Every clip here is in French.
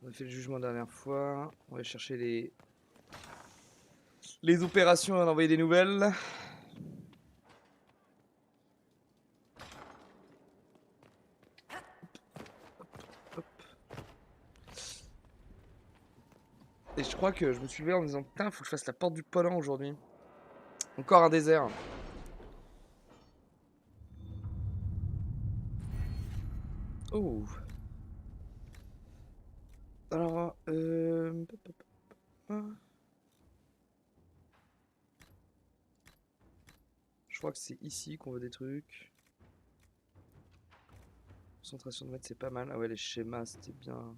On a fait le jugement la dernière fois. On va chercher les opérations et en envoyer des nouvelles. Hop. Et je crois que je me suis levé en me disant putain, faut que je fasse la porte du Pollen aujourd'hui. Encore un désert. Oh. Alors, je crois que c'est ici qu'on veut des trucs. Concentration de mètres, c'est pas mal. Ah ouais, les schémas, c'était bien.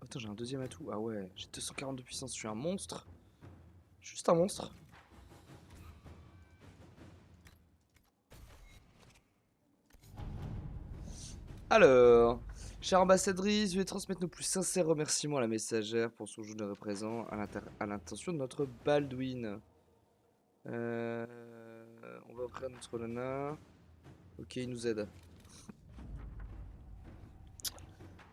Attends, j'ai un deuxième atout. Ah ouais, j'ai 240 de puissance, je suis un monstre. Juste un monstre. Alors, chère ambassadrice, veuillez transmettre nos plus sincères remerciements à la messagère pour son jeu de présent à l'intention de notre Baldwin. On va offrir notre nana. Ok, il nous aide.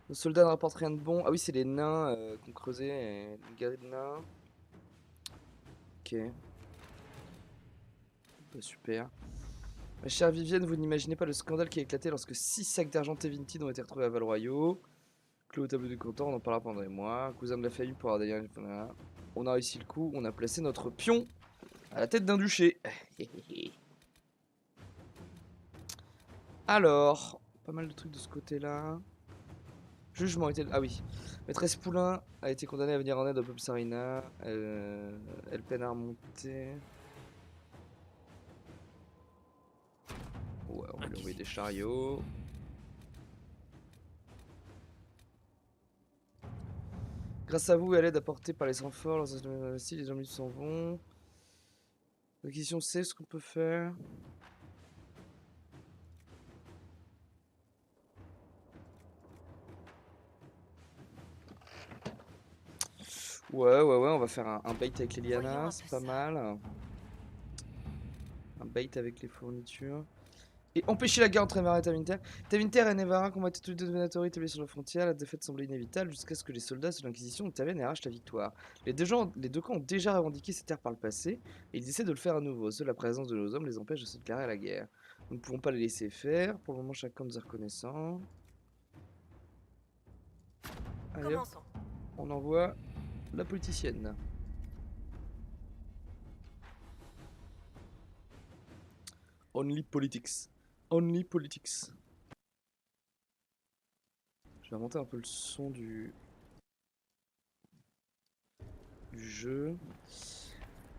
Nos soldats ne rapportent rien de bon. Ah oui, c'est les nains qu'on creusait. Une galerie de nains. Ok. Bah, super. Ma chère Vivienne, vous n'imaginez pas le scandale qui a éclaté lorsque 6 sacs d'argent Tevintine ont été retrouvés à Val-Royaux. Clos au tableau du comptoir, on en parlera pendant des mois. Cousin de la famille pour avoir des... On a réussi le coup, on a placé notre pion à la tête d'un duché. Alors, pas mal de trucs de ce côté-là. Jugement était... Ah oui. Maîtresse Poulain a été condamnée à venir en aide au peuple Sarina. Elle peine à remonter. Ouais, on va lui envoyer des chariots. Grâce à vous et à l'aide apportée par les renforts, les hommes s'en vont. La question c'est ce qu'on peut faire. Ouais, on va faire un bait avec les lianas, c'est pas mal. Un bait avec les fournitures. Et empêcher la guerre entre Nevara et Tevinter. Tevinter et Nevara combattaient tous les deux de Venatori établis sur la frontière. La défaite semblait inévitable jusqu'à ce que les soldats de l'Inquisition interviennent et arrachent la victoire. Les deux camps ont déjà revendiqué ces terres par le passé et ils essaient de le faire à nouveau. Seule la présence de nos hommes les empêche de se déclarer à la guerre. Nous ne pouvons pas les laisser faire. Pour le moment, chaque camp nous est reconnaissant. Allez hop, on envoie la politicienne. Only politics. Only politics. Je vais remonter un peu le son du jeu.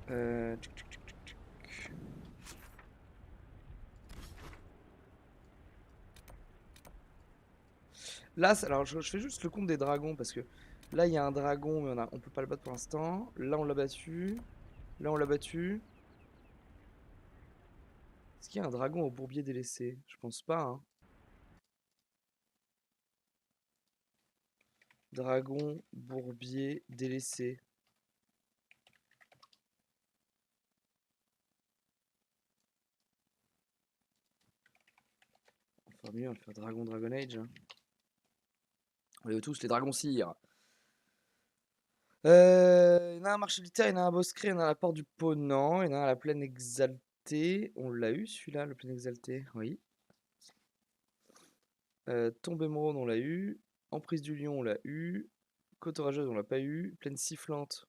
Tchic, tchic, tchic, tchic, tchic. Là, alors je fais juste le compte des dragons parce que là il y a un dragon mais on peut pas le battre pour l'instant. Là on l'a battu. Là on l'a battu. Est-ce qu'il y a un dragon au bourbier délaissé? Je pense pas, hein. Dragon, bourbier délaissé. Enfin mieux, on va faire dragon Dragon Age, hein. On les veut tous les dragons cires. Il y en a un marché militaire, il y en a un bosquet, il y en a à la porte du Ponant, il y en a un à la plaine exaltée. On l'a eu celui-là, la plaine exaltée, oui. Tombe émeraude, on l'a eu. Emprise du lion, on l'a eu. Côte orageuse, on l'a pas eu. Plaine sifflante.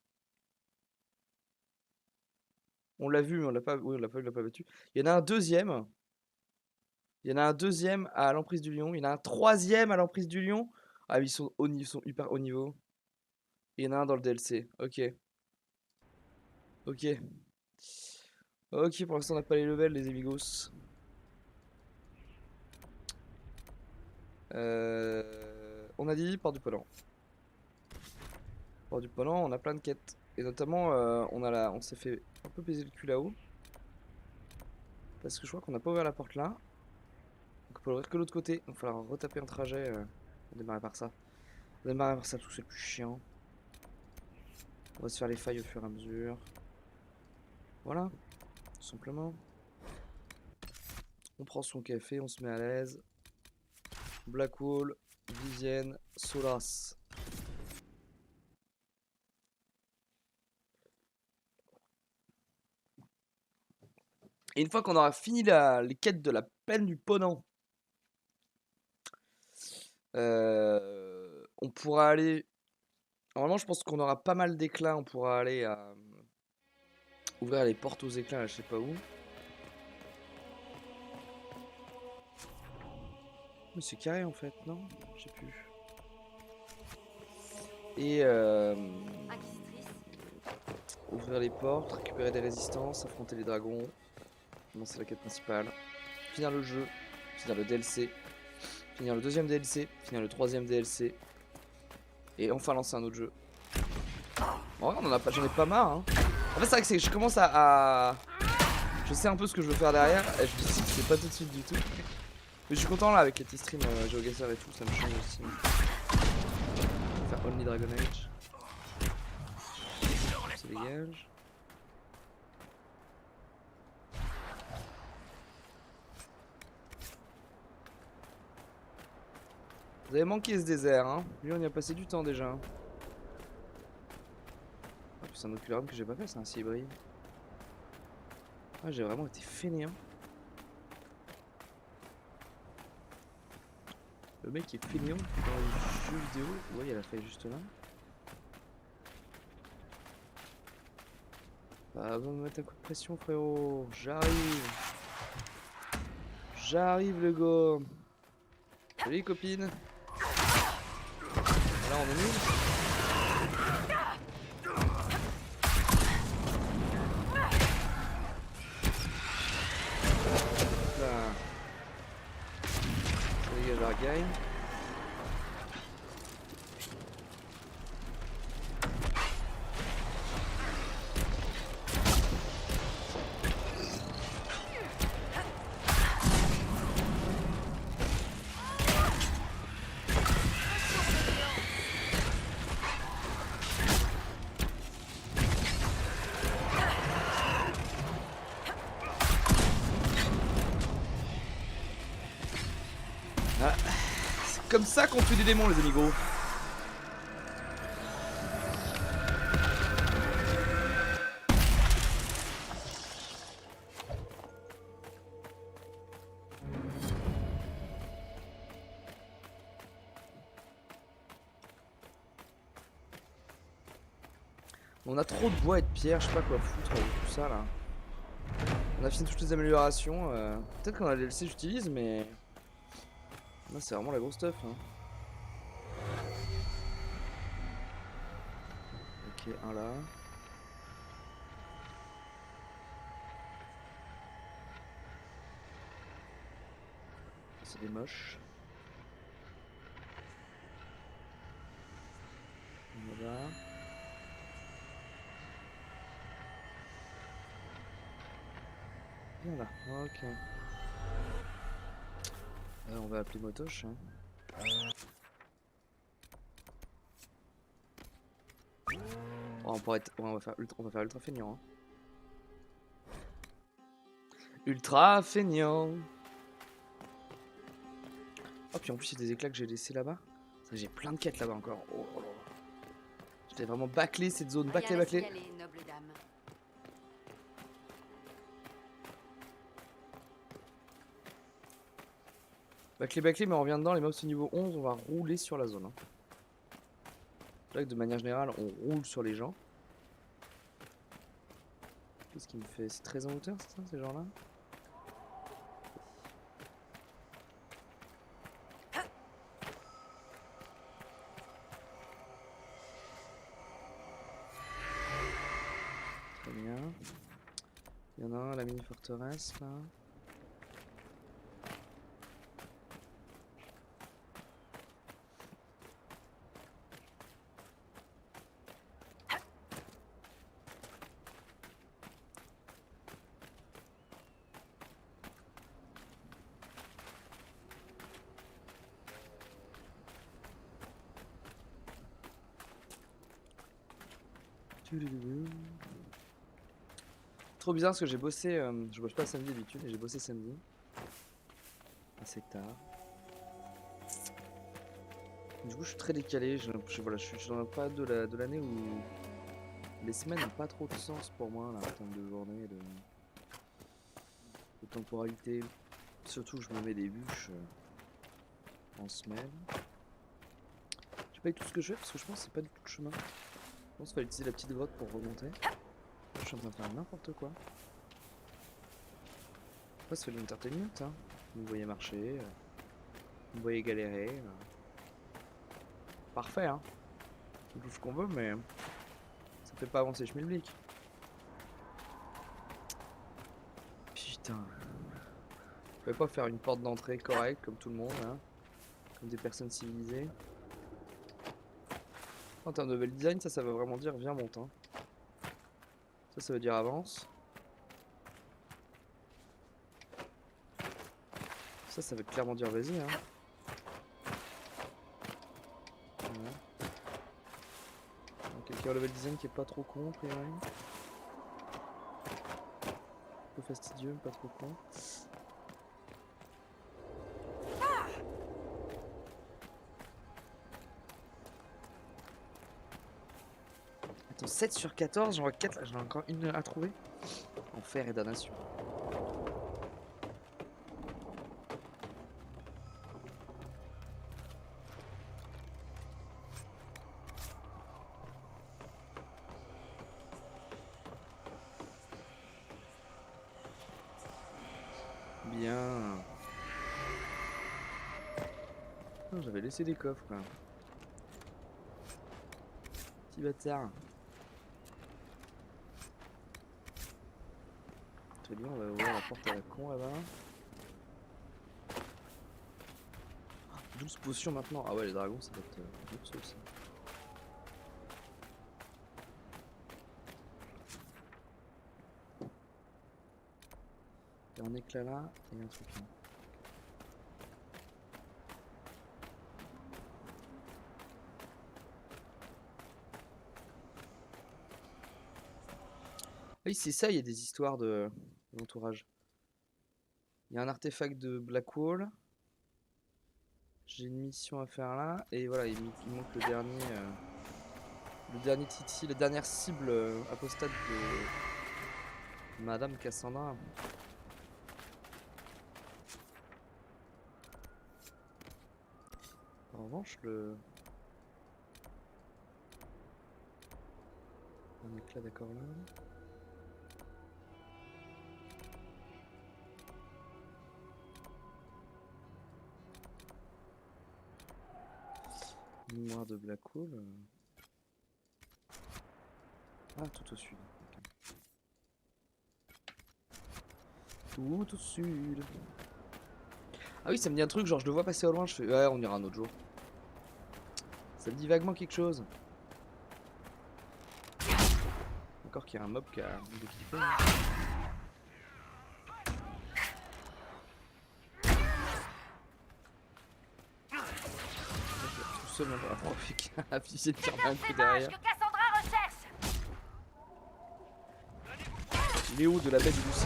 On l'a vu, mais on l'a pas. Oui, on l'a pas, battu. Il y en a un deuxième. Il y en a un deuxième à l'emprise du lion. Il y en a un troisième à l'emprise du lion. Ah, ils sont, ils sont hyper haut niveau. Il y en a un dans le DLC. Ok. Ok. Ok, pour l'instant, on n'a pas les levels, les amigos. On a dit Port du Ponant. Port du Ponant, on a plein de quêtes. Et notamment, on s'est fait un peu baiser le cul là-haut. Parce que je crois qu'on n'a pas ouvert la porte là. Donc on peut l'ouvrir que de l'autre côté. Donc il va falloir retaper un trajet. On démarrer par ça. On démarrer par ça parce que c'est le plus chiant. On va se faire les failles au fur et à mesure. Voilà. simplement. On prend son café, on se met à l'aise. Blackwall, Vivienne, Solas. Et une fois qu'on aura fini les quêtes de la peine du Ponant, on pourra aller... Normalement, je pense qu'on aura pas mal d'éclats. On pourra aller à... ouvrir les portes aux éclats, là, je sais pas où. Mais c'est carré en fait, non? Je sais plus. Et ouvrir les portes, récupérer des résistances, affronter les dragons, commencer la quête principale, finir le jeu, finir le DLC, finir le deuxième DLC, finir le troisième DLC, et enfin lancer un autre jeu. En vrai, j'en ai pas marre. Hein. En fait, c'est vrai que je commence à... Je sais un peu ce que je veux faire derrière, et je me dis que c'est pas tout de suite du tout. Mais je suis content là avec les petits streams GeoGuessr et tout, ça me change aussi. On va faire Only Dragon Age. Ça dégage. Vous avez manqué ce désert, hein. Lui, on y a passé du temps déjà. Oh, c'est un ocularium que j'ai pas fait, c'est un cibri. Ah, j'ai vraiment été fainéant. Le mec est fainéant dans les jeux vidéo. Ouais, il y a la faille juste là. Bah, va me mettre un coup de pression, frérot. J'arrive. J'arrive, le gars. Salut, copine. Là, on est nul. Là. Ça dégage la gagne. Ah. C'est comme ça qu'on tue des démons, les amigos. On a trop de bois et de pierre, je sais pas quoi foutre avec tout ça là. On a fini toutes les améliorations. Peut-être qu'on a le DLC j'utilise, mais là c'est vraiment la grosse stuff. Hein. Ok, un là. C'est des moches. Voilà. Bien là, ok. On va appeler Motoche. Hein. Oh, on pourrait être... ouais, on va faire ultra feignant. Hein. Ultra feignant. Oh, puis en plus, il y a des éclats que j'ai laissés là-bas. J'ai plein de quêtes là-bas encore. Oh, oh, oh. Je l'ai vraiment bâclé cette zone. Bâclé. Bâclé, mais on revient dedans. Les mobs au niveau 11, on va rouler sur la zone. Hein. C'est vrai que de manière générale, on roule sur les gens. Qu'est-ce qu'il me fait? C'est très en hauteur, c'est ça, ces gens-là? Très bien. Il y en a un à la mini-forteresse, là. trop bizarre parce que j'ai bossé, je bosse pas samedi d'habitude et j'ai bossé samedi. Assez tard. Du coup je suis très décalé, voilà, je suis dans la période de l'année où les semaines n'ont pas trop de sens pour moi là, en termes de journée et de temporalité. Surtout je me mets des bûches en semaine. Je sais pas du tout ce que je fais parce que je pense que c'est pas du tout le chemin. Je pense qu'il fallait utiliser la petite grotte pour remonter. Je suis en train de faire n'importe quoi. Après ça fait l'entertainment hein. Vous me voyez marcher, vous me voyez galérer. Parfait hein. C'est tout ce qu'on veut mais ça fait pas avancer schmilblick. Putain. Vous pouvez pas faire une porte d'entrée correcte comme tout le monde hein. Comme des personnes civilisées. En termes de level design, ça veut vraiment dire viens monte hein. Ça veut dire avance. Ça veut clairement dire vas-y hein. Ouais. Quelqu'un au level design qui est pas trop con, a priori. Un peu fastidieux, mais pas trop con. Attends, 7 sur 14, j'en vois 4 là, j'en ai encore une à trouver. Enfer et damnation. Bien. Oh, j'avais laissé des coffres là. Petit bâtard. Très bien, on va ouvrir la porte à la con là-bas. 12 potions maintenant. Ah ouais, les dragons, ça va être luxe aussi. Il y a un éclat là et un truc là. Oui, c'est ça, il y a des histoires de l'entourage. Il y a un artefact de Blackwall. J'ai une mission à faire là. Et voilà, il manque le dernier Titi, la dernière cible apostate de Madame Cassandra. En revanche, un éclat d'accord là. Mémoire de Blackwall. Ah, tout au sud. Okay. Tout au sud. Ah oui, ça me dit un truc, genre je le vois passer au loin, je fais ouais, on ira un autre jour. Ça me dit vaguement quelque chose. Encore qu'il y a un mob qui a défilé. Tout seul, on va afficher de faire un coup derrière. Il est où de la baie de Lucie?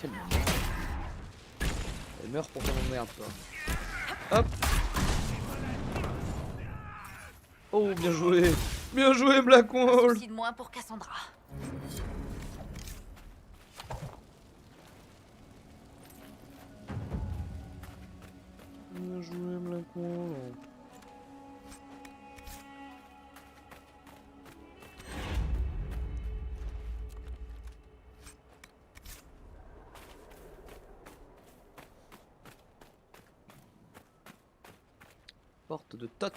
Quelle merde. Elle meurt pour ton merde, toi. Hop. Oh, bien joué. Bien joué, Blackwall. Souci de moins pour Cassandra. Bien joué, Blackwall. Porte de Tot.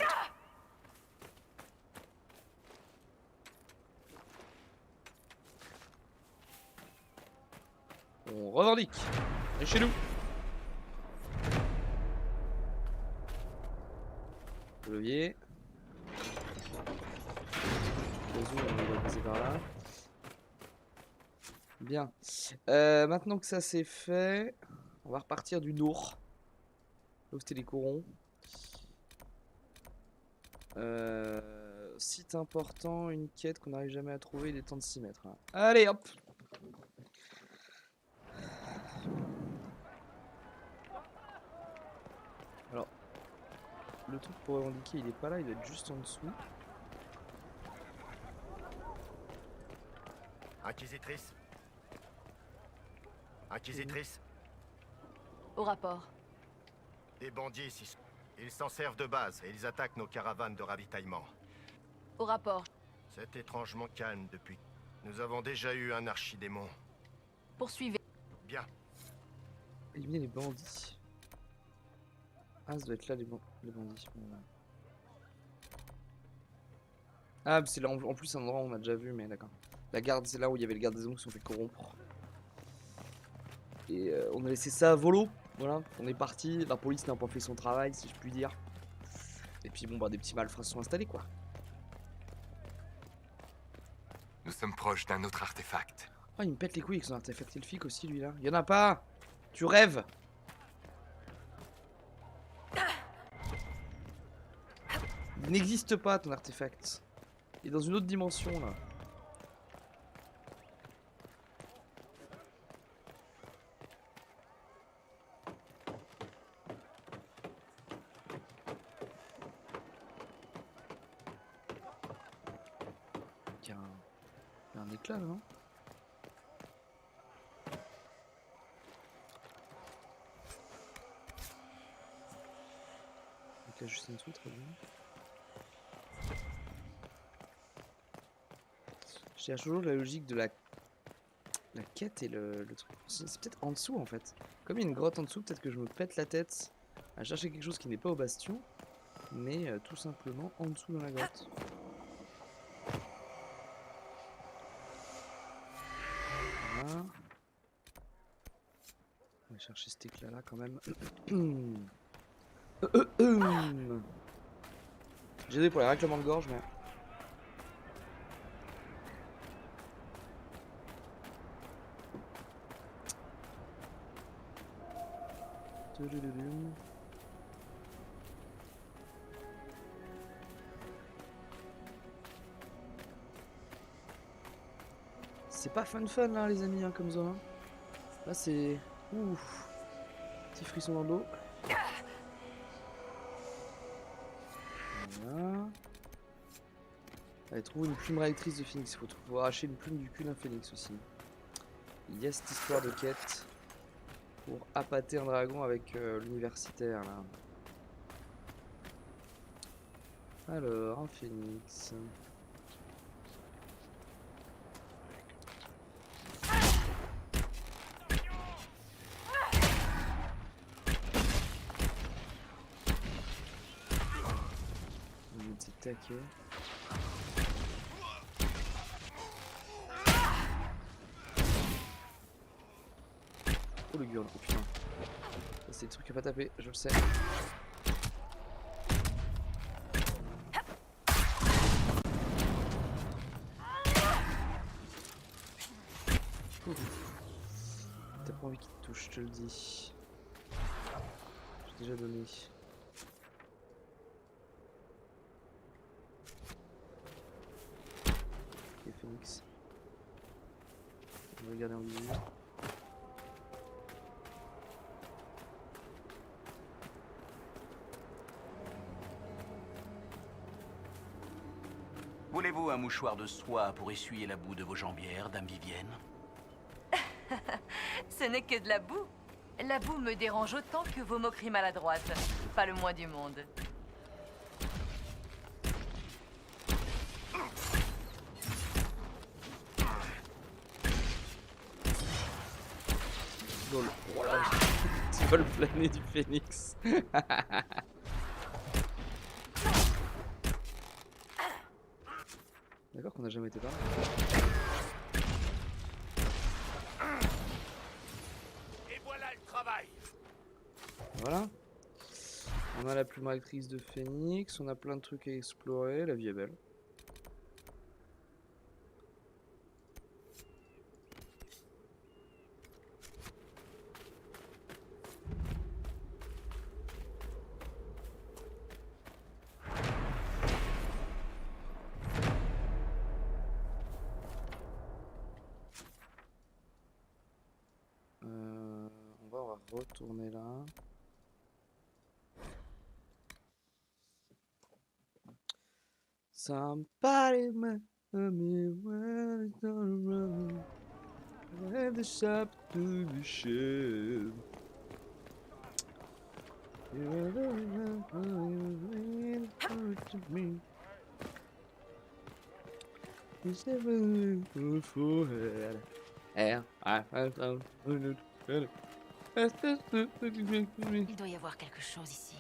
On revendique. Et chez nous. Levier. On va passer par là. Bien. Maintenant que ça c'est fait, on va repartir du nord. Là où c'était les corons. Site important, une quête qu'on n'arrive jamais à trouver, il est temps de s'y mettre. Hein. Allez hop. Alors, le truc pour revendiquer il est pas là, il doit être juste en dessous. Inquisitrice. Inquisitrice. Au rapport. Des bandits ici. Ils s'en servent de base et ils attaquent nos caravanes de ravitaillement. Au rapport. C'est étrangement calme depuis. Nous avons déjà eu un archidémon. Poursuivez. Bien. Éliminer les bandits. Ah, ça doit être là les bandits. Voilà. Ah, c'est là en plus un endroit où on a déjà vu, mais d'accord. La garde, c'est là où il y avait le garde des hommes qui se sont fait corrompre. Et on a laissé ça à volo. Voilà, on est parti. La police n'a pas fait son travail, si je puis dire. Et puis bon, bah des petits malfrats sont installés, quoi. Nous sommes proches d'un autre artefact. Oh, il me pète les couilles avec son artefact elfique aussi, lui là. Il y en a pas. Tu rêves. Il n'existe pas ton artefact. Il est dans une autre dimension là. Il y a un éclat là, non? Éclat juste en dessous, très bien. Je cherche toujours la logique de la quête et le truc. C'est peut-être en dessous en fait. Comme il y a une grotte en dessous, peut-être que je me pète la tête à chercher quelque chose qui n'est pas au bastion, mais tout simplement en dessous dans la grotte. Voilà. On va chercher cet éclat là quand même. J'ai aidé pour les règlements de gorge, mais. C'est pas fun là les amis hein, comme zone. Hein. Là c'est... Ouf. Petit frisson dans le dos. Voilà. Allez, trouve une plume réactrice de phénix. Faut arracher une plume du cul d'un phénix aussi. Il y a cette histoire de quête pour appâter un dragon avec l'universitaire là. Alors, un phénix. Un petit taquet. Oh le gueule, oh putain. Ça c'est le truc à pas taper, je le sais. T'as pas envie qu'il te touche, je te le dis. J'ai déjà donné. Ok, Phoenix. On va regarder en visu. Voulez-vous un mouchoir de soie pour essuyer la boue de vos jambières, dame Vivienne? Ce n'est que de la boue. La boue me dérange autant que vos moqueries maladroites. Pas le moins du monde. Lol. Voilà. Tu vas le planer du phénix. D'accord qu'on n'a jamais été par là. Et voilà le travail. Voilà. On a la plume actrice de phénix, on a plein de trucs à explorer, la vie est belle. On va retourner là. Somebody might tell me when it's all around. When the shop to the shed. You are the one to me. You said we're forehead. Yeah, Il doit y avoir quelque chose ici.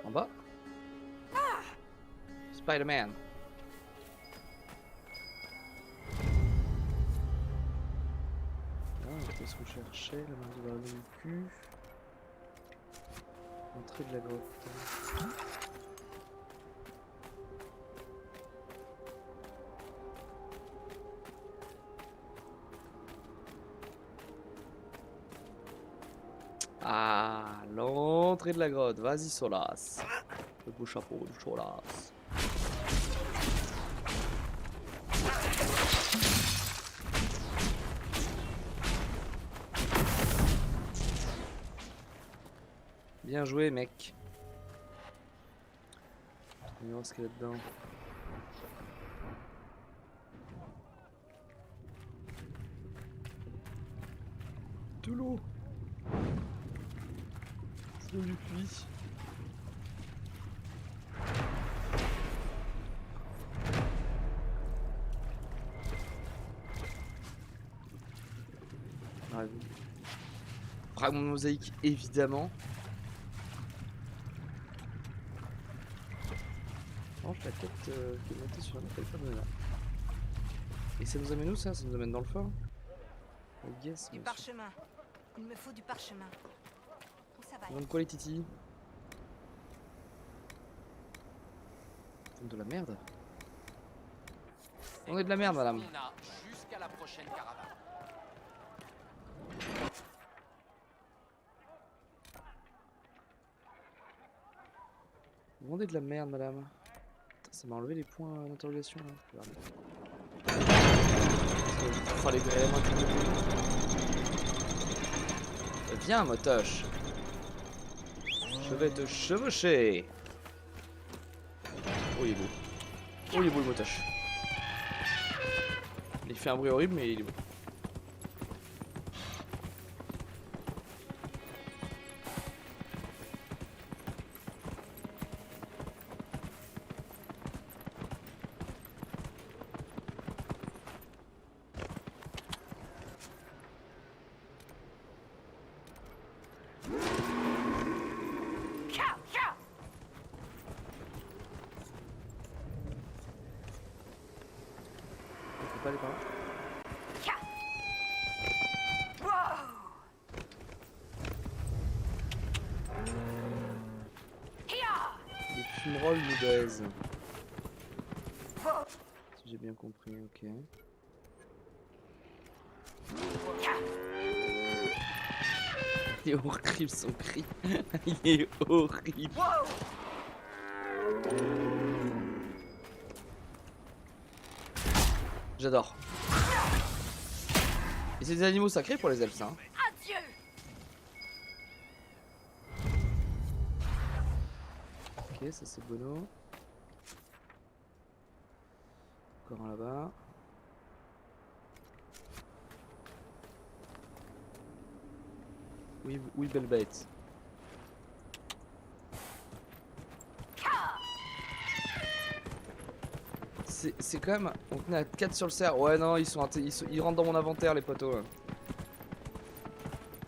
En bas. Spider-Man. Qu'est-ce qu'on cherchait? La main de la cul. Entrée de la grotte. Ah, l'entrée de la grotte. Vas-y, Solas. Le beau chapeau du Solas. Bien joué, mec. On va voir ce qu'il y a dedans. De l'eau. C'est l'eau du puits. Fragment de mosaïque, évidemment. La quête qui est montée sur la map, elle est pas bonne là. Et ça nous amène où ça? Ça nous amène dans le fort? Yes, Du parchemin. Il me faut du parchemin. Où ça va? Donc quoi les titis? De la merde? On est de la merde, madame. Jusqu'à la prochaine caravane. Vous vendez de la merde, madame. Ça m'a enlevé les points d'interrogation là. Fallait que la main. Viens, motoche. Je vais te chevaucher. Oh, il est beau. Oh, il est beau le motoche. Il fait un bruit horrible, mais il est beau. Pas aller par là. Les fumerolles nous baisent. Si j'ai bien compris, ok. Il est horrible son cri. Il est horrible. J'adore. Et c'est des animaux sacrés pour les elfes, ça. Hein. Adieu. Ok, ça c'est Bono. Encore un là-bas. Oui, oui, belle bête. C'est quand même. On tenait à 4 sur le cerf. Ouais, non, ils rentrent dans mon inventaire, les potos.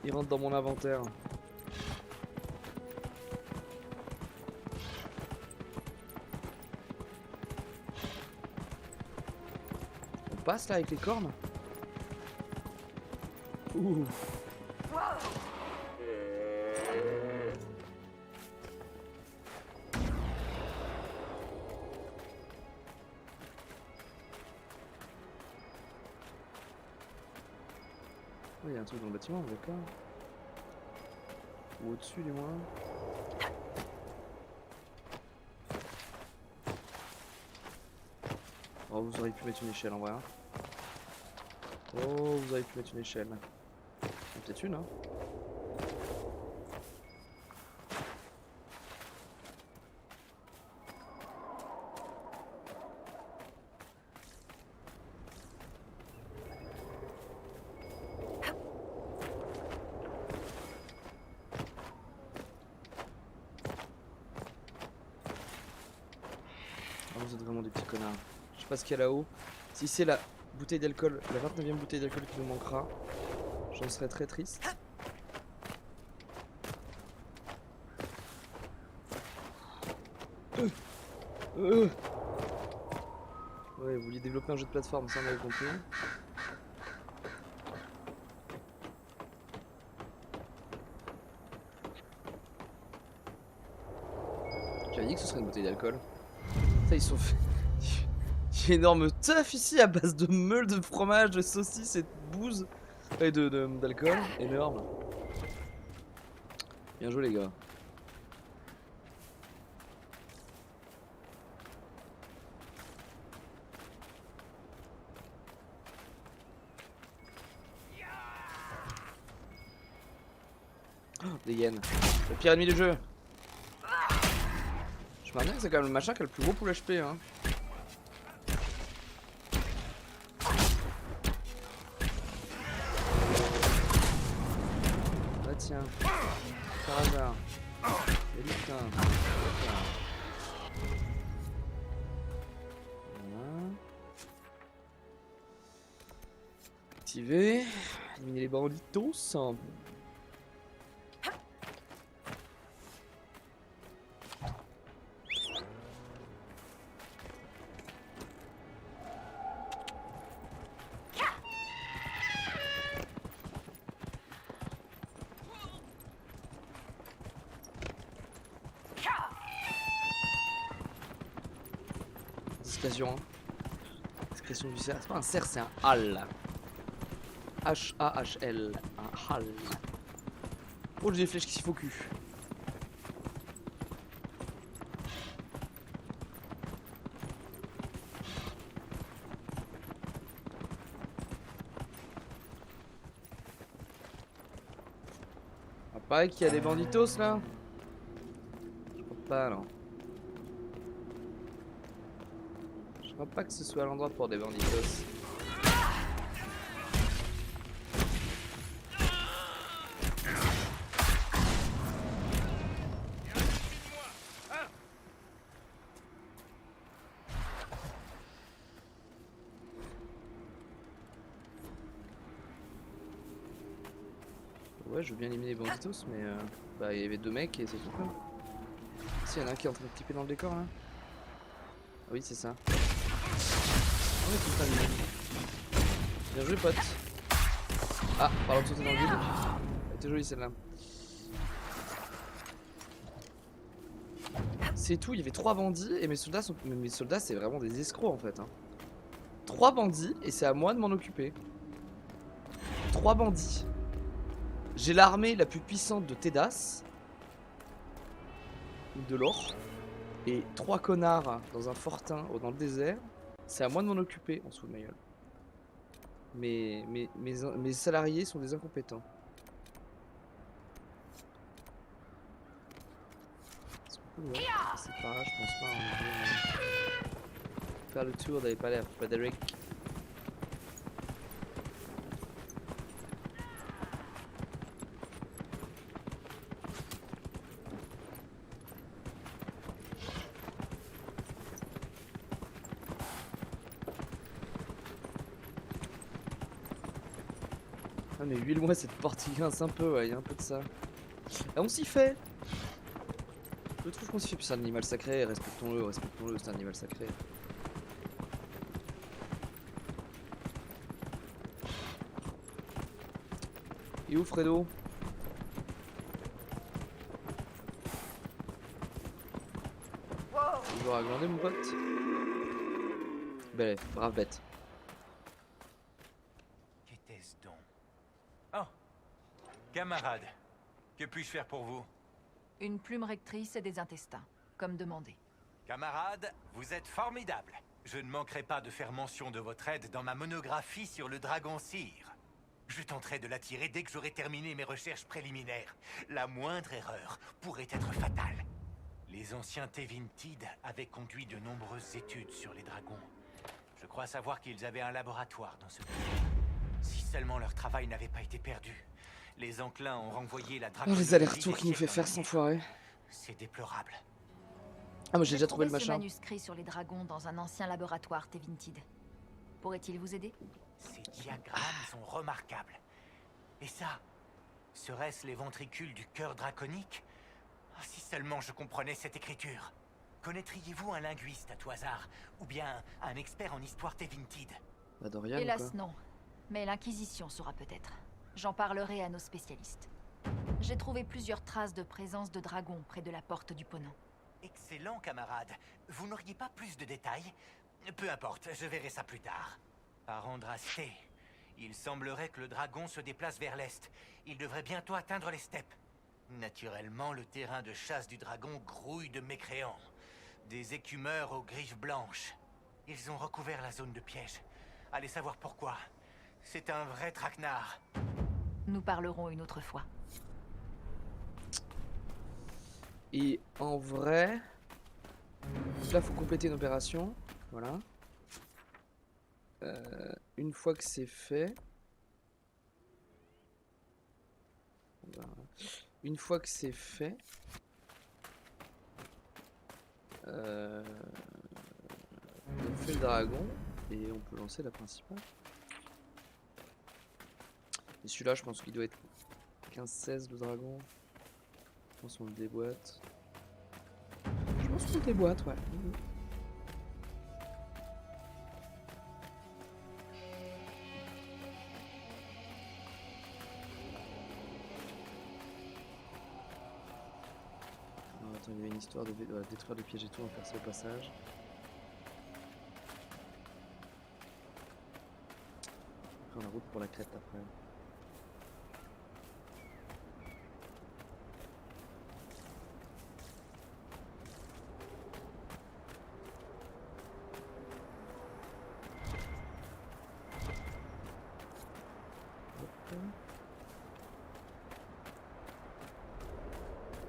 Ils rentrent dans mon inventaire. On passe là avec les cornes. Ouh. Il y a un truc dans le bâtiment, d'accord. Ou au-dessus du moins. Oh, vous auriez pu mettre une échelle en vrai. Hein. Oh, vous auriez pu mettre une échelle. Peut-être une, hein. Ah, vous êtes vraiment des petits connards. Je sais pas ce qu'il y a là-haut. Si c'est la bouteille d'alcool, la 29e bouteille d'alcool qui nous manquera, j'en serais très triste. Ouais, vous vouliez développer un jeu de plateforme, ça on avait compris. J'avais dit que ce serait une bouteille d'alcool. Ça, ils sont fait. Il y a énorme teuf ici à base de meules, de fromage, de saucisses et de bouse. Et d'alcool. Énorme. Bien joué, les gars. Oh, des hyènes. Le pire ennemi du jeu. Je me rappelle que c'est quand même le machin qui a le plus gros pool HP, hein. Ah tiens, par hasard. Et putain. Voilà. Activer. Éliminer les banditos. Discrétion, hein. Discrétion du cerf. C'est pas un cerf, c'est un hal. H-A-H-L. Un hal. Oh, j'ai des flèches qui s'y font cul. Ah, pareil qu'il y a des banditos là. Je crois pas, non. Je crois pas que ce soit l'endroit pour des banditos. Ouais, je veux bien éliminer les banditos, mais bah il y avait deux mecs et c'est tout quoi. Si, y en a un qui est en train de clipper dans le décor là. Ah oui, c'est ça. On est tout terminé. Bien joué, pote. Ah, parlant de sauter dans le vide. Elle était jolie celle-là. C'est tout, il y avait 3 bandits et mes soldats sont. Mais mes soldats, c'est vraiment des escrocs en fait. Hein. 3 bandits et c'est à moi de m'en occuper. 3 bandits. J'ai l'armée la plus puissante de Tedas. De l'or. Et 3 connards dans un fortin dans le désert. C'est à moi de m'en occuper, on se fout de ma gueule. Mes salariés sont des incompétents. Ouais, c'est par là, je pense pas. Hein, faire le tour d'aller pas l'air, Frédéric. Ah mais huile-moi cette porte qui grince un peu, ouais, y a un peu de ça. Ah, on s'y fait. Je trouve qu'on s'y fait, puis c'est un animal sacré, respectons-le, c'est un animal sacré. Et où Fredo? Toujours à glander mon pote. Belle, brave bête. Qu'était-ce donc? Oh, camarade, que puis-je faire pour vous? Une plume rectrice et des intestins, comme demandé. Camarade, vous êtes formidable. Je ne manquerai pas de faire mention de votre aide dans ma monographie sur le dragon cire. Je tenterai de l'attirer dès que j'aurai terminé mes recherches préliminaires. La moindre erreur pourrait être fatale. Les anciens Tevinted avaient conduit de nombreuses études sur les dragons. Je crois savoir qu'ils avaient un laboratoire dans ce pays. Si seulement leur travail n'avait pas été perdu. Les Enclins ont renvoyé la Oh, dracologie les allers-retours des qu'il nous fait siècles faire en sans arrière. foirer. C'est déplorable. Ah, moi j'ai J'ai déjà trouvé le trouvé ce machin. manuscrit sur les dragons dans un ancien laboratoire Tevinted. Pourrait-il vous aider? Ces diagrammes sont remarquables. Et ça, serait-ce les ventricules du cœur draconique? Ah, si seulement je comprenais cette écriture. Connaîtriez-vous un linguiste à tout hasard? Ou bien un expert en histoire Tevinted? Bah, Dorian, ou Hélas quoi. non. Mais l'Inquisition saura peut-être. J'en parlerai à nos spécialistes. J'ai trouvé plusieurs traces de présence de dragons près de la porte du Ponant. Excellent, camarade. Vous n'auriez pas plus de détails? Peu importe, je verrai ça plus tard. Par Andrasté, il semblerait que le dragon se déplace vers l'est. Il devrait bientôt atteindre les steppes. Naturellement, le terrain de chasse du dragon grouille de mécréants. Des écumeurs aux griffes blanches. Ils ont recouvert la zone de piège. Allez savoir pourquoi. C'est un vrai traquenard. Nous parlerons une autre fois. Et en vrai, là faut compléter une opération. Voilà. Une fois que c'est fait, on fait le dragon et on peut lancer la principale. Et celui-là, je pense qu'il doit être 15-16 le dragon. Je pense qu'on le déboîte. Je pense qu'on le déboîte, ouais. Alors, attends, il y avait une histoire de détruire le piège et tout, on va faire ça au passage. Après, on la route pour la crête après.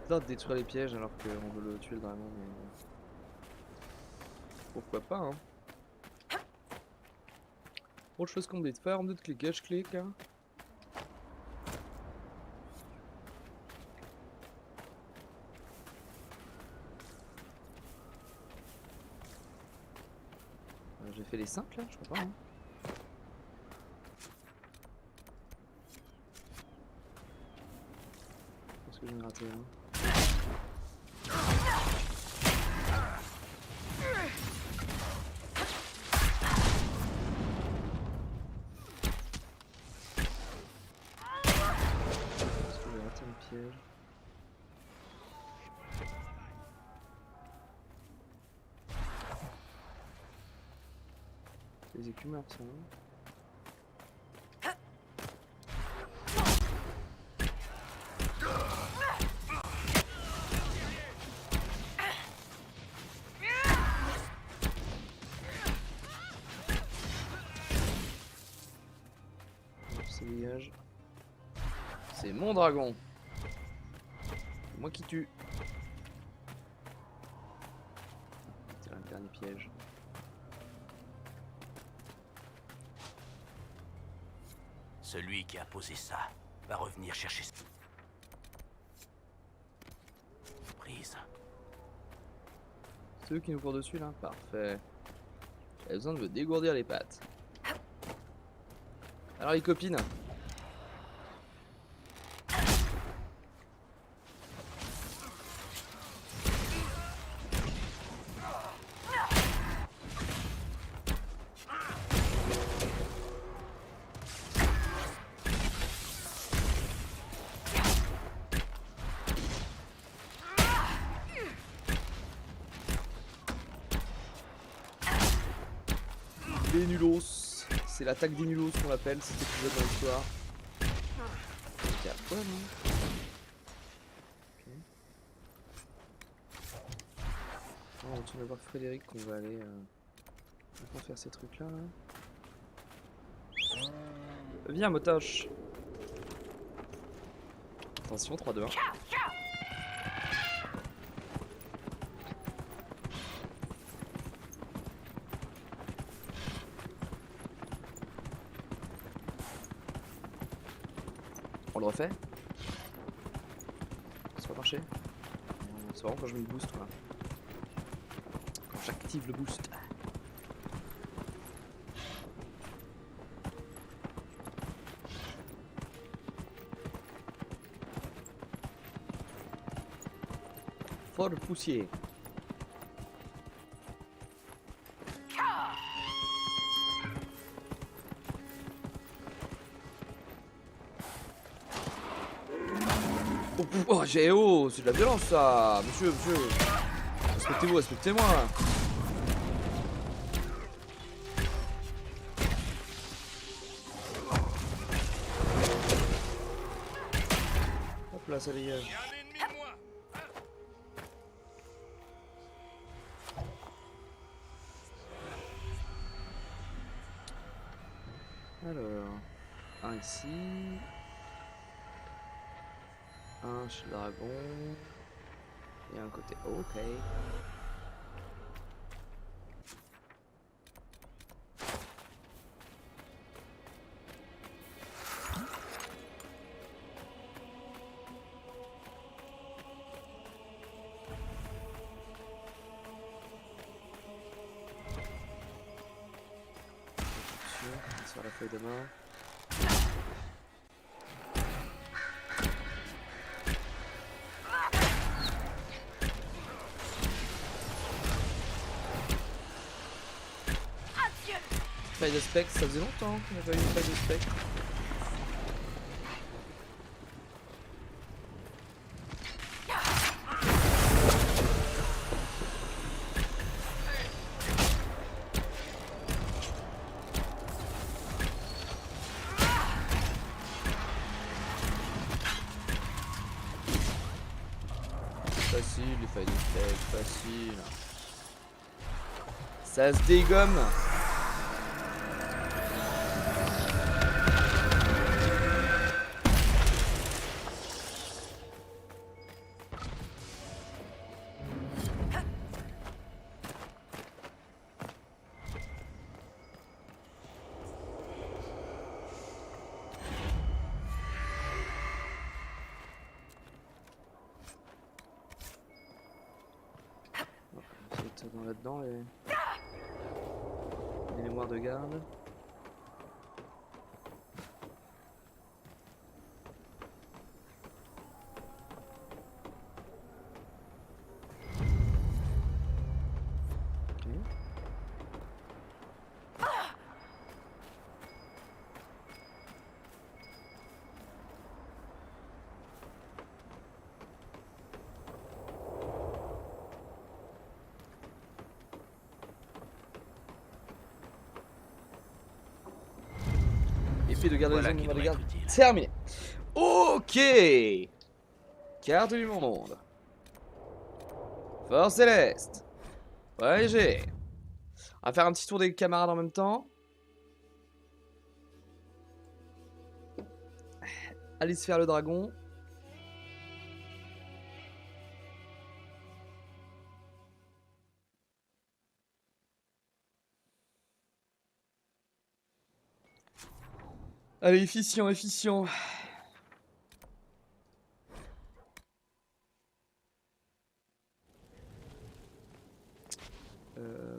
De détruire les pièges alors qu'on veut le tuer le dragon, mais pourquoi pas, hein. Autre chose qu'on oublie de faire, on me dit de cliquer, je clique, hein. J'ai fait les 5 là, je crois pas, hein. Je pense que je vais me rater, hein. Piège. Les écumeurs, ça. C'est mon dragon. C'est moi qui tue. C'est un dernier piège. Celui qui a posé ça va revenir chercher ça. Prise. Ceux qui nous courent dessus là. Parfait. J'ai besoin de me dégourdir les pattes. Alors les copines. Les nulos. C'est l'attaque des nulos qu'on l'appelle, cet épisode dans l'histoire. Ok, à quoi, non? Ok. On retourne voir Frédéric qu'on va aller... Pour faire ces trucs là. Viens motoche. Attention 3, 2, 1. On le refait? Ça va marcher? C'est vraiment quand je mets le boost quoi. Quand j'active le boost. Fort poussier. Oh, oh, c'est de la violence ça. Monsieur. Respectez-vous, respectez-moi. Hop là, ça dégage. Alors, un ici. Un chez le dragon. Et un côté. Ok. Sur la feuille de main. Faille de spectre, ça faisait longtemps qu'on n'a pas eu une faille de spectre. Facile, les failles de spectre, facile. Ça se dégomme. Dans là-dedans les mémoires de garde. Ok. De garder Voilà les qui zones de doit garde. être utile. Terminé. Ok. Carte du monde. Force céleste. Léger. On va faire un petit tour des camarades en même temps. Allez se faire le dragon. Allez, efficient.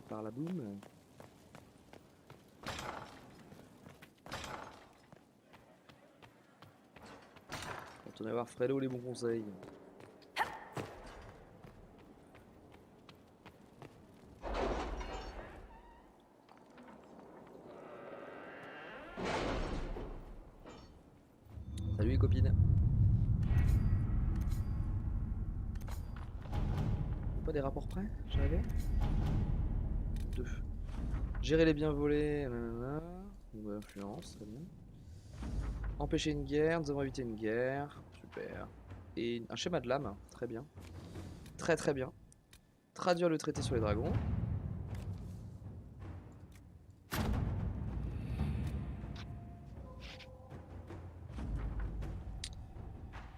Par la boum. Quand on va voir Fredo les bons conseils. Salut les copines. Pas des rapports prêts? J'avais 2. Gérer les biens volés. Nouvelle influence, très bien. Empêcher une guerre, nous avons évité une guerre. Super. Et un schéma de lame, très bien. Très bien. Traduire le traité sur les dragons.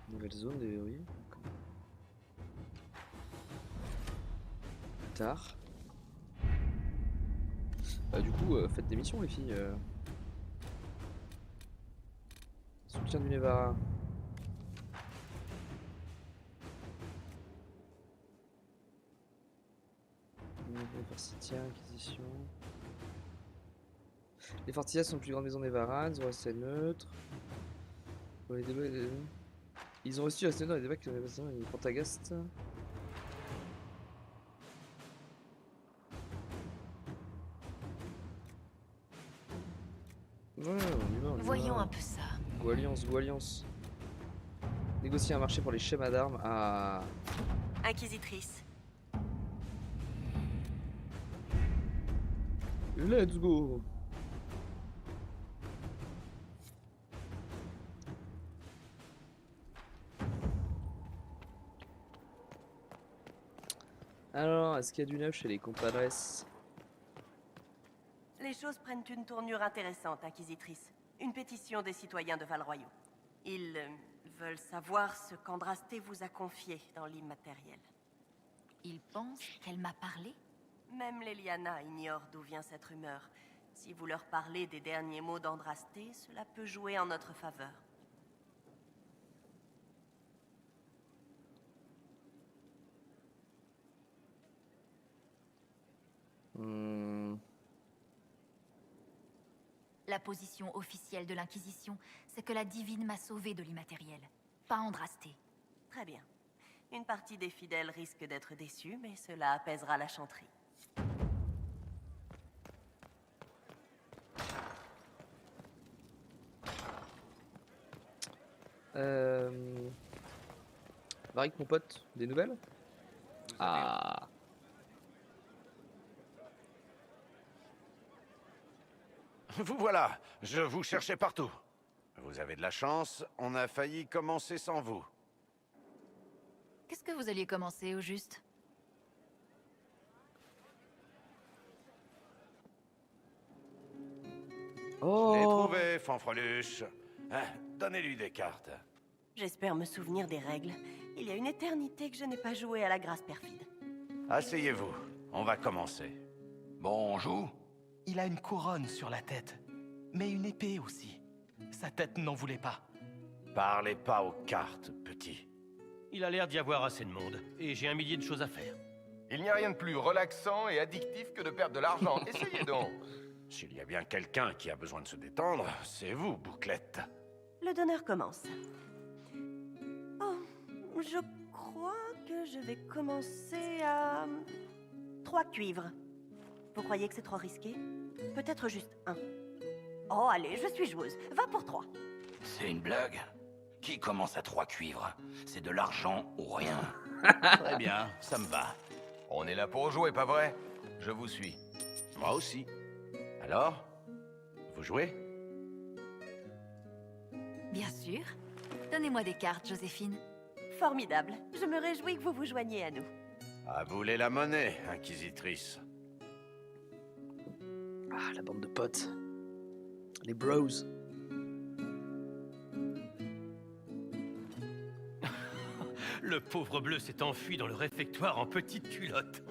Nouvelle zone déverrouillée. Tard. Du coup, faites des missions les filles. Soutien du Nevara. Forsythia, Inquisition. Les Forsythia sont les plus grandes maisons Nevara, ils ont resté neutres. Dans les débats, ils ont aussi resté dans les débats qui ont les Pentagast. Ouais, on y va, on y Voyons va. un peu ça. Go Alliance, Go Alliance. Négocier un marché pour les schémas d'armes à... Inquisitrice. Let's go. Alors, est-ce qu'il y a du neuf chez les compadres? Les choses prennent une tournure intéressante, Inquisitrice. Une pétition des citoyens de Val-Royaux. Ils veulent savoir ce qu'Andrasté vous a confié dans l'immatériel. Il pense qu'elle m'a parlé? Même l'Eliana ignore d'où vient cette rumeur. Si vous leur parlez des derniers mots d'Andrasté, cela peut jouer en notre faveur. La position officielle de l'Inquisition, c'est que la divine m'a sauvé de l'immatériel, pas Andrasté. Très bien. Une partie des fidèles risque d'être déçue, mais cela apaisera la chanterie. Varric, mon pote, des nouvelles? Ah. Vous voilà, je vous cherchais partout. Vous avez de la chance, on a failli commencer sans vous. Qu'est-ce que vous alliez commencer au juste? Oh. Je l'ai trouvé, fanfreluche. Hein, donnez-lui des cartes. J'espère me souvenir des règles. Il y a une éternité que je n'ai pas joué à la grâce perfide. Asseyez-vous, on va commencer. Bonjour. Il a une couronne sur la tête, mais une épée aussi. Sa tête n'en voulait pas. Parlez pas aux cartes, petit. Il a l'air d'y avoir assez de monde, et j'ai un millier de choses à faire. Il n'y a rien de plus relaxant et addictif que de perdre de l'argent. Essayez donc. S'il y a bien quelqu'un qui a besoin de se détendre, c'est vous, Bouclette. Le donneur commence. Oh, je crois que je vais commencer à... 3 cuivres. Vous croyez que c'est trop risqué? Peut-être juste 1. Oh, allez, je suis joueuse. Va pour 3. C'est une blague. Qui commence à 3 cuivres? C'est de l'argent ou rien. Très bien, ça me va. On est là pour jouer, pas vrai? Je vous suis. Moi aussi. Alors, vous jouez? Bien sûr. Donnez-moi des cartes, Joséphine. Formidable. Je me réjouis que vous vous joigniez à nous. À bouler la monnaie, Inquisitrice. Ah, la bande de potes. Les bros. Le pauvre bleu s'est enfui dans le réfectoire en petite culotte.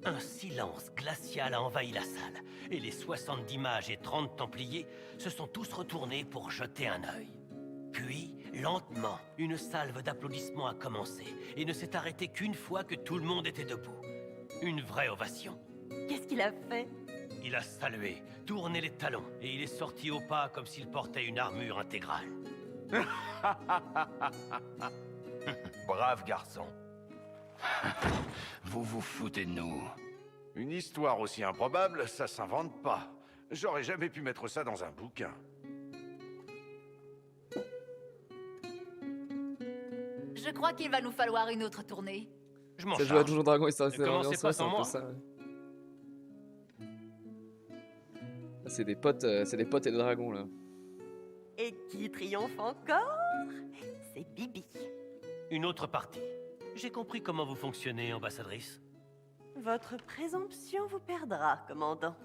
Un silence glacial a envahi la salle, et les 70 mages et 30 templiers se sont tous retournés pour jeter un œil. Puis, lentement, une salve d'applaudissements a commencé, et ne s'est arrêtée qu'une fois que tout le monde était debout. Une vraie ovation. Qu'est-ce qu'il a fait? Il a salué, tourné les talons, et il est sorti au pas comme s'il portait une armure intégrale. Brave garçon. Vous vous foutez de nous. Une histoire aussi improbable, ça s'invente pas. J'aurais jamais pu mettre ça dans un bouquin. Je crois qu'il va nous falloir une autre tournée. Je m'en Ça joue à charge. Donjon Dragon et ça Ne commencez pas sans moi. ça. Ouais. C'est des potes et des dragons là. Et qui triomphe encore? C'est Bibi. Une autre partie. J'ai compris comment vous fonctionnez, ambassadrice. Votre présomption vous perdra, commandant.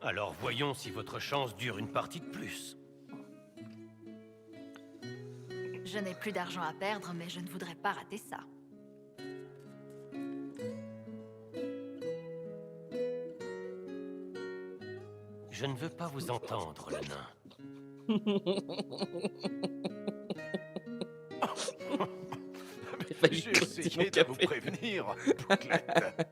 Alors voyons si votre chance dure une partie de plus. Je n'ai plus d'argent à perdre, mais je ne voudrais pas rater ça. Je ne veux pas vous entendre, le nain. J'ai essayé de vous prévenir, Bouclette.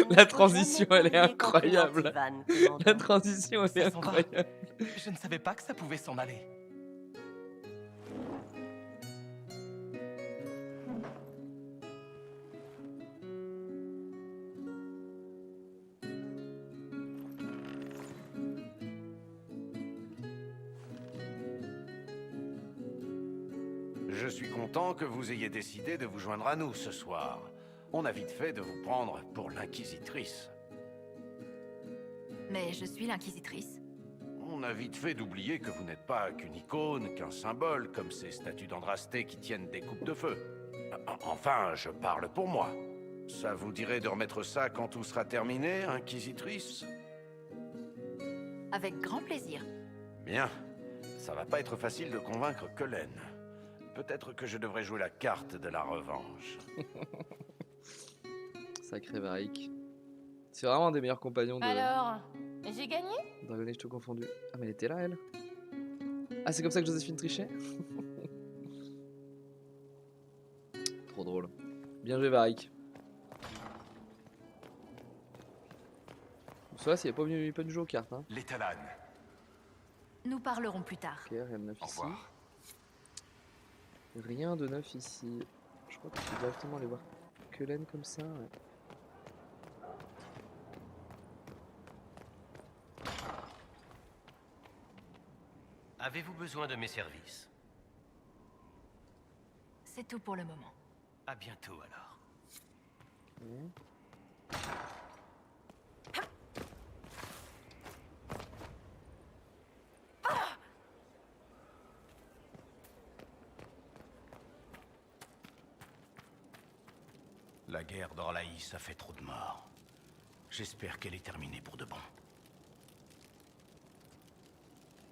La transition, elle est incroyable. Ivan, La commandant. transition, elle est Ça s'en va. incroyable. Je ne savais pas que ça pouvait s'en aller. Je suis content que vous ayez décidé de vous joindre à nous ce soir. On a vite fait de vous prendre pour l'inquisitrice. Mais je suis l'inquisitrice. On a vite fait d'oublier que vous n'êtes pas qu'une icône, qu'un symbole, comme ces statues d'Andrasté qui tiennent des coupes de feu. Enfin, je parle pour moi. Ça vous dirait de remettre ça quand tout sera terminé, inquisitrice? Avec grand plaisir. Bien. Ça va pas être facile de convaincre Cullen. Peut-être que je devrais jouer la carte de la revanche. Sacré Varric. C'est vraiment un des meilleurs compagnons de Alors, j'ai gagné? Dragon Age tout confondu. Ah mais elle était là elle. Ah c'est comme ça que Joséphine trichait. Trop drôle. Bien joué Varric. Ça c'est pas venu jouer aux cartes hein. Les Talanes. Nous parlerons plus tard. Ok, rien de neuf Au ici. revoir. Rien de neuf ici. Je crois que je peux directement aller voir Cullen comme ça. Ouais. Avez-vous besoin de mes services? C'est tout pour le moment. À bientôt alors. Ok. La guerre d'Orlaïs a fait trop de morts. J'espère qu'elle est terminée pour de bon.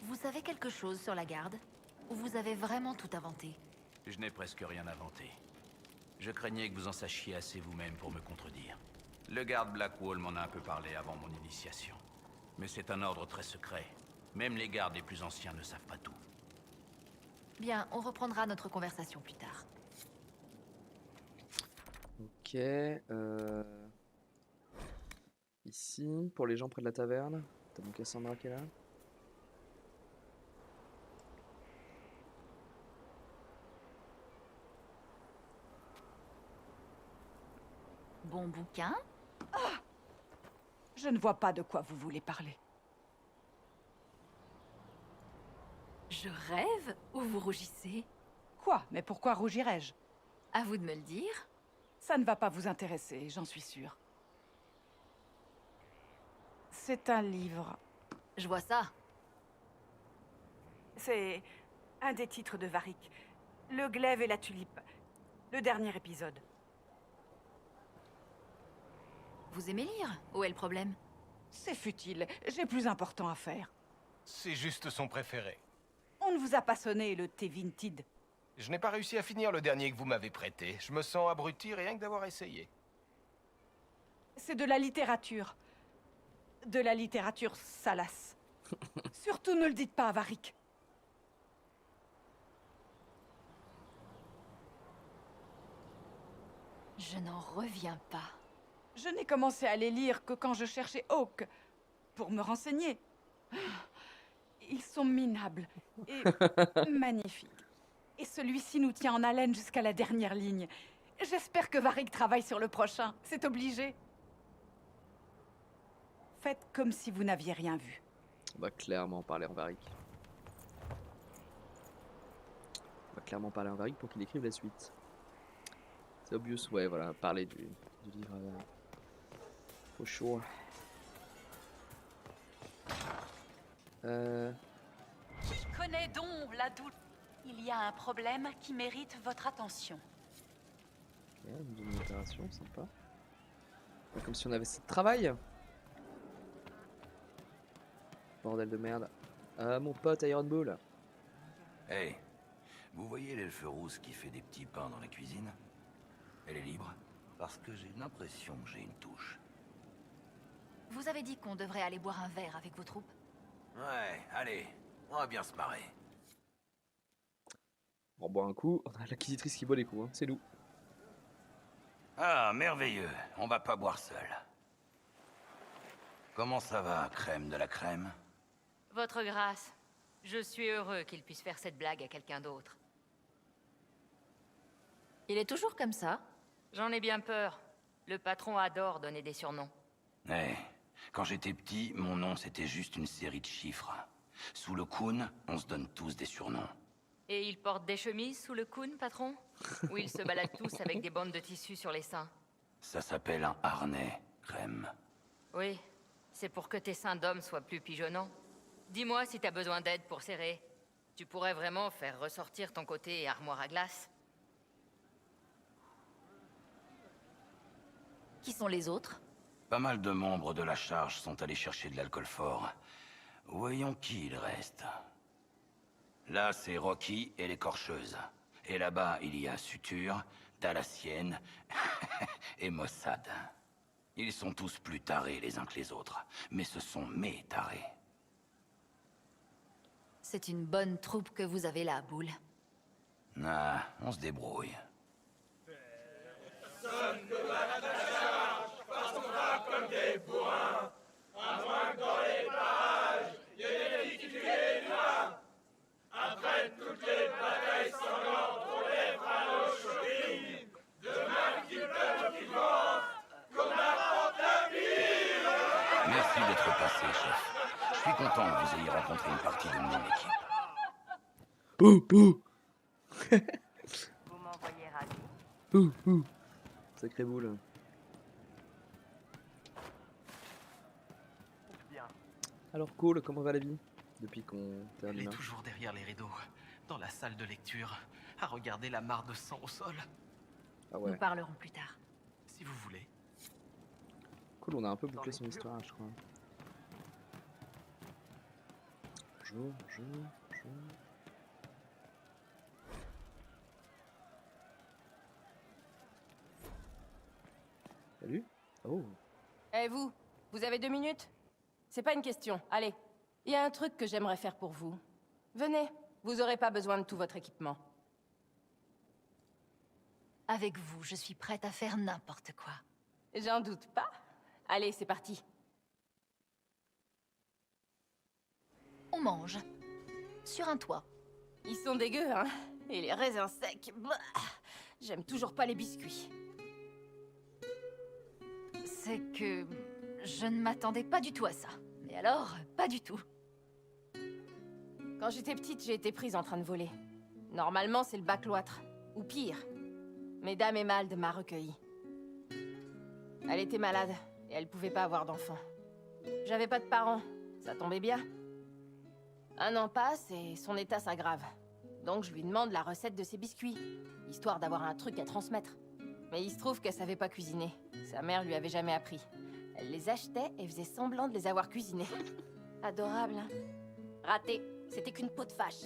Vous savez quelque chose sur la garde? Ou vous avez vraiment tout inventé? Je n'ai presque rien inventé. Je craignais que vous en sachiez assez vous-même pour me contredire. Le garde Blackwall m'en a un peu parlé avant mon initiation. Mais c'est un ordre très secret. Même les gardes les plus anciens ne savent pas tout. Bien, on reprendra notre conversation plus tard. Ok. Ici, pour les gens près de la taverne. T'as mon Cassandra qui est là. Bon bouquin? Je ne vois pas de quoi vous voulez parler. Je rêve ou vous rougissez? Quoi? Mais pourquoi rougirais-je? À vous de me le dire. Ça ne va pas vous intéresser, j'en suis sûre. C'est un livre. Je vois ça. C'est un des titres de Varric. Le glaive et la tulipe. Le dernier épisode. Vous aimez lire? Où est le problème? C'est futile, j'ai plus important à faire. C'est juste son préféré. On ne vous a pas sonné le Tevintid. Je n'ai pas réussi à finir le dernier que vous m'avez prêté. Je me sens abruti rien que d'avoir essayé. C'est de la littérature. De la littérature salace. Surtout ne le dites pas à Varric. Je n'en reviens pas. Je n'ai commencé à les lire que quand je cherchais Hawk pour me renseigner. Ils sont minables et magnifiques. Et celui-ci nous tient en haleine jusqu'à la dernière ligne. J'espère que Varric travaille sur le prochain. C'est obligé. Faites comme si vous n'aviez rien vu. On va clairement parler en Varric. On va clairement parler en Varric pour qu'il écrive la suite. C'est obvious, ouais, voilà, parler du livre. For sure. Qui connaît donc la douleur? Il y a un problème qui mérite votre attention. Ok, une opération, sympa. Pas comme si on avait assez de travail. Bordel de merde. Ah, mon pote Iron Bull. Hey, vous voyez l'elfe rousse qui fait des petits pains dans la cuisine? Elle est libre? Parce que j'ai l'impression que j'ai une touche. Vous avez dit qu'on devrait aller boire un verre avec vos troupes. Ouais, allez, on va bien se marrer. On boit un coup. On a l'acquisitrice qui boit les coups, hein. C'est nous. Ah, merveilleux, on va pas boire seul. Comment ça va, crème de la crème? Votre grâce, je suis heureux qu'il puisse faire cette blague à quelqu'un d'autre. Il est toujours comme ça? J'en ai bien peur. Le patron adore donner des surnoms. Eh, quand j'étais petit, mon nom c'était juste une série de chiffres. Sous le Kun, on se donne tous des surnoms. Et ils portent des chemises sous le Kun, patron? Ou ils se baladent tous avec des bandes de tissu sur les seins? Ça s'appelle un harnais, crème. Oui, c'est pour que tes seins d'homme soient plus pigeonnants. Dis-moi si t'as besoin d'aide pour serrer. Tu pourrais vraiment faire ressortir ton côté armoire à glace. Qui sont les autres? Pas mal de membres de la charge sont allés chercher de l'alcool fort. Voyons qui il reste. Là, c'est Rocky et l'écorcheuse. Et là-bas, il y a Suture, Dalassienne et Mossad. Ils sont tous plus tarés les uns que les autres, mais ce sont mes tarés. C'est une bonne troupe que vous avez là, Boule. Ah, on se débrouille. Personne ne va à la charge, parce qu'on frappe comme des bourrins. À moins que dans les parages, il y ait des petits tués loin. Après toutes les batailles sanglantes, on lèvera nos cheville. De mal qu'ils peuvent qu'ils vont, qu'on apporte la ville. Merci d'être passé, chef. Je suis content que vous ayez rencontré une partie de mon équipe. Vous m'envoyez ravi. Sacré Boule. Bien. Alors cool, comment va la vie? Depuis qu'on Elle termine. est toujours derrière les rideaux, dans la salle de lecture, à regarder la mare de sang au sol. Ah ouais. Nous parlerons plus tard. Si vous voulez. Cool, on a un peu bouclé son histoire, je crois. Bonjour, bonjour, bonjour. Salut. Oh. Eh vous, vous avez 2 minutes? C'est pas une question, allez. Il y a un truc que j'aimerais faire pour vous. Venez, vous aurez pas besoin de tout votre équipement. Avec vous, je suis prête à faire n'importe quoi. J'en doute pas. Allez, c'est parti. On mange. Sur un toit. Ils sont dégueux, hein? Et les raisins secs, bah, j'aime toujours pas les biscuits. C'est que... je ne m'attendais pas du tout à ça. Mais alors, pas du tout. Quand j'étais petite, j'ai été prise en train de voler. Normalement, c'est le bac-cloître. Ou pire. Mesdames Emerald m'a recueillie. Elle était malade, et elle pouvait pas avoir d'enfant. J'avais pas de parents, ça tombait bien. 1 an passe, et son état s'aggrave. Donc je lui demande la recette de ses biscuits, histoire d'avoir un truc à transmettre. Mais il se trouve qu'elle savait pas cuisiner. Sa mère lui avait jamais appris. Elle les achetait et faisait semblant de les avoir cuisinés. Adorable, hein? Raté, c'était qu'une peau de vache.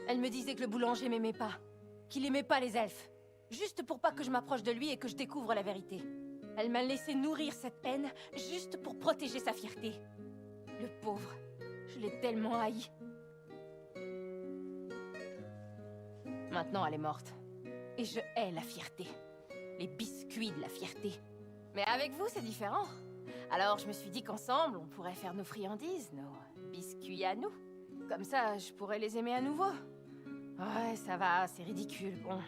Elle me disait que le boulanger m'aimait pas, qu'il aimait pas les elfes. Juste pour pas que je m'approche de lui et que je découvre la vérité. Elle m'a laissé nourrir cette haine juste pour protéger sa fierté. Le pauvre, je l'ai tellement haï. Maintenant, elle est morte. Et je hais la fierté. Les biscuits de la fierté. Mais avec vous, c'est différent. Alors, je me suis dit qu'ensemble, on pourrait faire nos friandises, nos biscuits à nous. Comme ça, je pourrais les aimer à nouveau. Ouais, ça va, c'est ridicule, bon.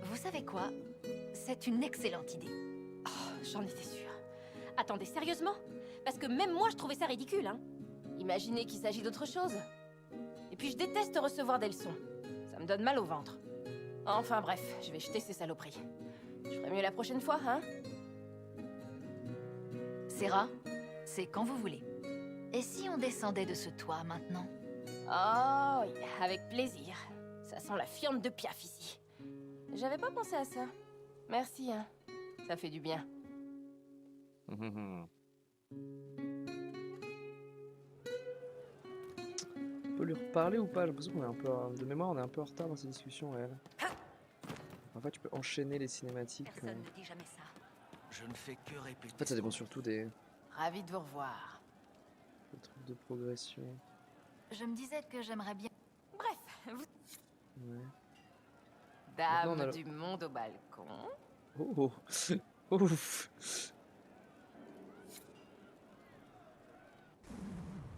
Vous savez quoi? C'est une excellente idée. Oh, j'en étais sûre. Attendez, sérieusement? Parce que même moi, je trouvais ça ridicule, hein. Imaginez qu'il s'agit d'autre chose. Et puis, je déteste recevoir des leçons. Ça me donne mal au ventre. Enfin bref, je vais jeter ces saloperies. Je ferai mieux la prochaine fois, hein? Serra, c'est quand vous voulez. Et si on descendait de ce toit maintenant? Oh, oui, avec plaisir. Ça sent la fiente de Piaf ici. J'avais pas pensé à ça. Merci, hein. Ça fait du bien. On peut lui reparler ou pas? J'ai l'impression qu'on est un peu... De mémoire, on est un peu en retard dans ces discussions, elle. En fait, tu peux enchaîner les cinématiques. Personne ne dit jamais ça. Je ne fais que répéter. En fait, ça dépend surtout des Ravi de vous revoir. trucs de progression. Je me disais que j'aimerais bien... Bref, vous... Ouais. Dame Maintenant, on a le- du monde au balcon. Oh, ouf.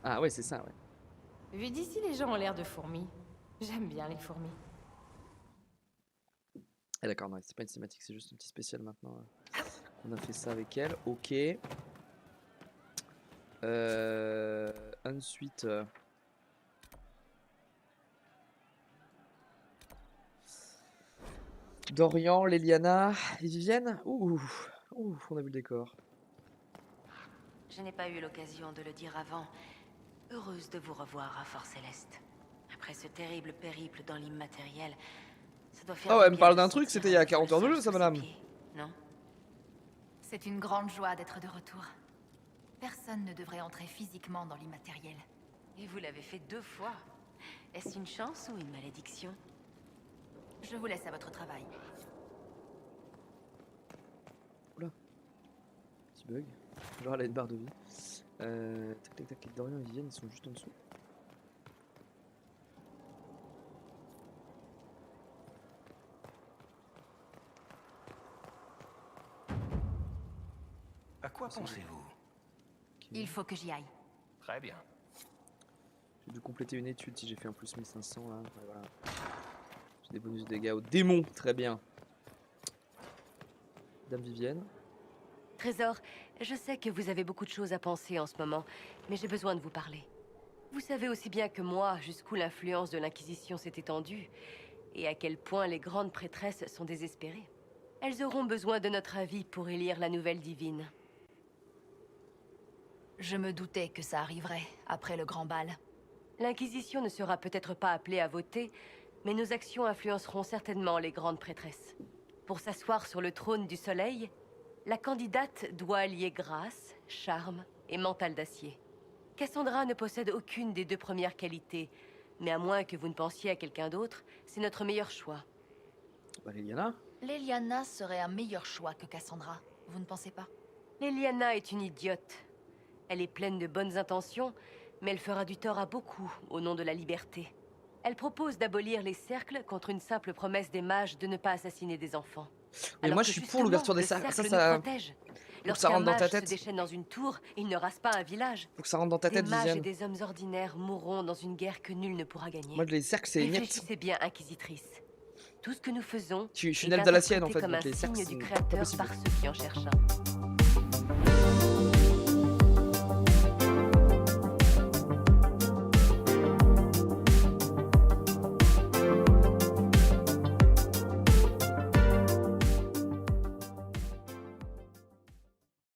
Ah ouais, c'est ça, ouais. Vu d'ici, les gens ont l'air de fourmis. J'aime bien les fourmis. Ah d'accord, non, c'est pas une cinématique, c'est juste un petit spécial maintenant. On a fait ça avec elle, ok. Ensuite... Dorian, Leliana et Vivienne. Ouh, on a vu le décor. Je n'ai pas eu l'occasion de le dire avant. Heureuse de vous revoir à Fort Céleste. Après ce terrible périple dans l'immatériel, ça doit faire Ah du ouais, elle me bien parle de d'un truc, sentir c'était il y a un 40 heures de sol jeu, ça, sous ses madame. pieds, non? C'est une grande joie d'être de retour. Personne ne devrait entrer physiquement dans l'immatériel. Et vous l'avez fait 2 fois. Est-ce une chance ou une malédiction? Je vous laisse à votre travail. Petit bug. Genre elle a une barre de vie. Tac tac tac, Dorian et Vivienne, ils sont juste en dessous. À quoi pensez-vous? Il faut que j'y aille. Très bien. J'ai dû compléter une étude si j'ai fait un plus 1500 là. Ouais, voilà. J'ai des bonus de dégâts au démon, très bien. Dame Vivienne. Trésor, je sais que vous avez beaucoup de choses à penser en ce moment, mais j'ai besoin de vous parler. Vous savez aussi bien que moi jusqu'où l'influence de l'Inquisition s'est étendue, et à quel point les grandes prêtresses sont désespérées. Elles auront besoin de notre avis pour élire la nouvelle divine. Je me doutais que ça arriverait après le grand bal. L'Inquisition ne sera peut-être pas appelée à voter, mais nos actions influenceront certainement les grandes prêtresses. Pour s'asseoir sur le trône du soleil, la candidate doit allier grâce, charme et mental d'acier. Cassandra ne possède aucune des 2 premières qualités, mais à moins que vous ne pensiez à quelqu'un d'autre, c'est notre meilleur choix. Bah Leliana. Leliana serait un meilleur choix que Cassandra, vous ne pensez pas? Leliana est une idiote. Elle est pleine de bonnes intentions, mais elle fera du tort à beaucoup au nom de la liberté. Elle propose d'abolir les cercles contre une simple promesse des mages de ne pas assassiner des enfants. Mais moi je suis pour l'ouverture des cercles, ça... Faut que ça rentre dans ta tête. Se déchaîne dans une tour, il ne rase pas un village. Faut que ça rentre dans ta tête, des mages et Vivienne. des hommes ordinaires mourront dans une guerre que nul ne pourra gagner. Moi les cercles c'est net. Réfléchissez bien, Inquisitrice. Tout ce que nous faisons Je suis une est elfe de la sienne en interprété fait, comme donc un les cercles signe c'est du pas Créateur possible. par ceux qui en cherchent un.